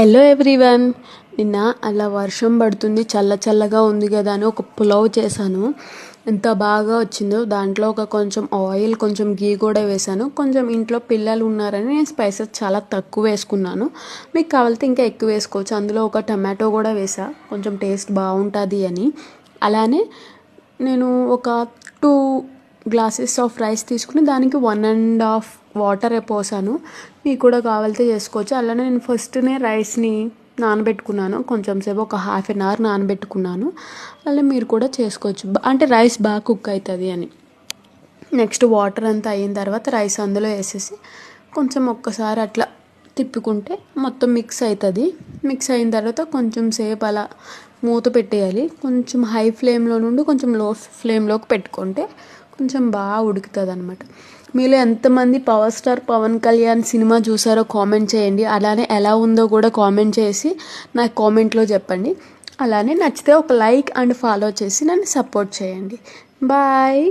Hello everyone. నిన్న అలా వర్షం పడుతుంది, చల్ల చల్లగా ఉంది కదా అని ఒక పులావ్ చేశాను. ఎంత బాగా వచ్చిందో. దాంట్లో కొంచెం ఆయిల్, కొంచెం గీ కూడా వేసాను. కొంచెం ఇంట్లో పిల్లలు ఉన్నారని నేను స్పైసెస్ చాలా తక్కువ వేసుకున్నాను. మీకు కావాలంటే ఇంకా ఎక్కువ వేసుకోవచ్చు. అందులో ఒక టమాటో కూడా వేసా, కొంచెం టేస్ట్ బాగుంటుంది అని. అలానే నేను ఒక 2 గ్లాసెస్ ఆఫ్ రైస్ తీసుకుని దానికి 1.5 వాటర్ పోసాను. మీకు కూడా కావాలితే చేసుకోవచ్చు. అలానే నేను ఫస్ట్నే రైస్ని నానబెట్టుకున్నాను, కొంచెం సేపు ఒక ½ అన్ అవర్ నానబెట్టుకున్నాను. అలా మీరు కూడా చేసుకోవచ్చు, అంటే రైస్ బాగా కుక్ అవుతుంది అని. నెక్స్ట్ వాటర్ అంతా అయిన తర్వాత రైస్ అందులో వేసేసి కొంచెం ఒక్కసారి అట్లా తిప్పుకుంటే మొత్తం మిక్స్ అవుతుంది. మిక్స్ అయిన తర్వాత కొంచెం సేపు అలా మూత పెట్టేయాలి. కొంచెం హై ఫ్లేమ్లో నుండి కొంచెం లో ఫ్లేమ్లోకి పెట్టుకుంటే కొంచెం బాగా ఉడుకుతుంది అనమాట. మీలో ఎంతమంది పవర్ స్టార్ పవన్ కళ్యాణ్ సినిమా చూసారో కామెంట్ చేయండి. అలానే ఎలా ఉందో కూడా కామెంట్ చేసి నాకు కామెంట్లో చెప్పండి. అలానే నచ్చితే ఒక లైక్ అండ్ ఫాలో చేసి నన్ను సపోర్ట్ చేయండి. బాయ్.